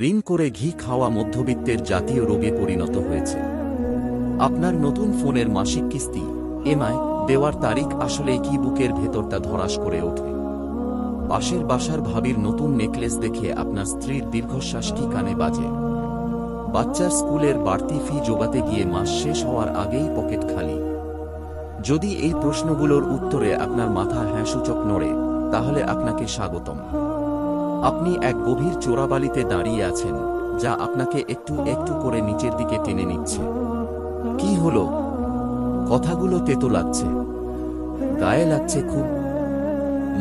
ঋণ করে ঘি খাওয়া মধ্যবিত্তের জাতীয় রোগে পরিণত হয়েছে। আপনার নতুন ফোনের মাসিক কিস্তি এমআই দেওয়ার তারিখ আসলেই কি বুকের ভেতরটা ধড়াস করে ওঠে। পাশের বাসার ভাবির নতুন নেকলেস দেখে আপনার স্ত্রীর দীর্ঘশ্বাস কি কানে বাজে। বাচ্চার স্কুলের বাড়তি ফি জোগাতে গিয়ে মাস শেষ হওয়ার আগেই পকেট খালি। যদি এই প্রশ্নগুলোর উত্তরে আপনার মাথা হ্যাঁ সূচক নড়ে, তাহলে আপনাকে স্বাগতম। আপনি এক গভীর চোরাবালিতে দাঁড়িয়ে আছেন, যা আপনাকে একটু একটু করে নিচের দিকে টেনে নিচ্ছে। কি হলো? কথাগুলো তেতো লাগছে, গায়ে লাগছে খুব।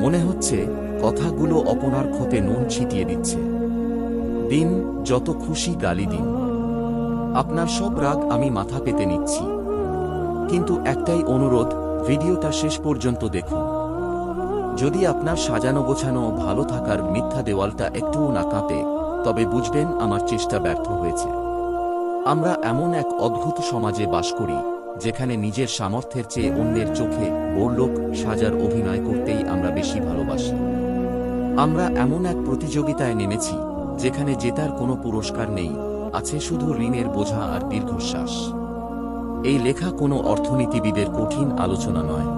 মনে হচ্ছে কথাগুলো অপনার ক্ষতে নুন ছিটিয়ে দিচ্ছে। দিন, যত খুশি গালি দিন। আপনার সব রাগ আমি মাথা পেতে নিচ্ছি। কিন্তু একটাই অনুরোধ, ভিডিওটা শেষ পর্যন্ত দেখুন। যদি আপনার সাজানো গোছানো ভালো থাকার মিথ্যা দেওয়ালটা একটুও না কাঁপে, তবে বুঝবেন আমার চেষ্টা ব্যর্থ হয়েছে। আমরা এমন এক অদ্ভুত সমাজে বাস করি, যেখানে নিজের সামর্থ্যের চেয়ে অন্যের চোখে বড়লোক সাজার অভিনয় করতেই আমরা বেশি ভালোবাসি। আমরা এমন এক প্রতিযোগিতায় নেমেছি, যেখানে জেতার কোনো পুরস্কার নেই, আছে শুধু ঋণের বোঝা আর দীর্ঘশ্বাস। এই লেখা কোনো অর্থনীতিবিদের কঠিন আলোচনা নয়।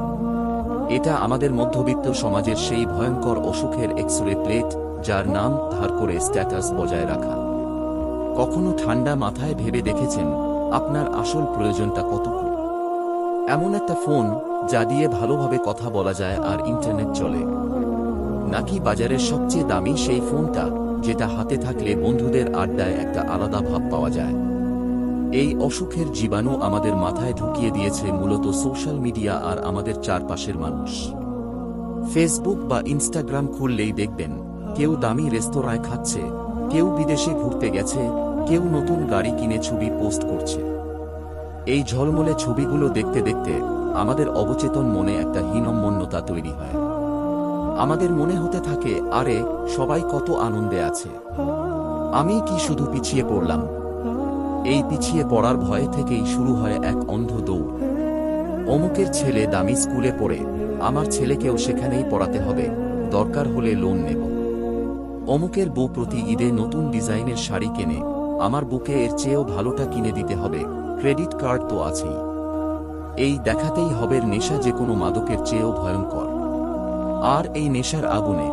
এটা আমাদের মধ্যবিত্ত সমাজের সেই ভয়ঙ্কর অসুখের এক্সরে প্লেট, যার নাম ধার করে স্ট্যাটাস বজায় রাখা। কখনো ঠান্ডা মাথায় ভেবে দেখেছেন আপনার আসল প্রয়োজনটা কতটুকু? এমন একটা ফোন যা দিয়ে ভালোভাবে কথা বলা যায় আর ইন্টারনেট চলে, নাকি বাজারের সবচেয়ে দামি সেই ফোনটা, যেটা হাতে থাকলে বন্ধুদের আড্ডায় একটা আলাদা ভাব পাওয়া যায়? এই অসুখের জীবাণু আমাদের মাথায় ঢুকিয়ে দিয়েছে মূলত সোশ্যাল মিডিয়া আর আমাদের চারপাশের মানুষ। ফেসবুক বা ইনস্টাগ্রাম খুললেই দেখবেন কেউ দামি রেস্তোরাঁয় খাচ্ছে, কেউ বিদেশে ঘুরতে গেছে, কেউ নতুন গাড়ি কিনে ছবি পোস্ট করছে। এই ঝলমলে ছবিগুলো দেখতে দেখতে আমাদের অবচেতন মনে একটা হীনম্মন্যতা তৈরি হয়। আমাদের মনে হতে থাকে, আরে সবাই কত আনন্দে আছে, আমি কি শুধু পিছিয়ে পড়লাম? এই পিছিয়ে পড়ার ভয় থেকেই শুরু হয় এক অন্ধ দৌড়। অমুকের ছেলে দামি স্কুলে পড়ে, আমার ছেলেকেও সেখানেই পড়াতে হবে, দরকার হলে লোন নেব। অমুকের বউ প্রতি ঈদে নতুন ডিজাইনের শাড়ি কেনে, আমার বুকে এর চেয়েও ভালোটা কিনে দিতে হবে, ক্রেডিট কার্ড তো আছেই। এই দেখাতেই হবের নেশা যে কোনো মাদকের চেয়েও ভয়ঙ্কর। আর এই নেশার আগুনে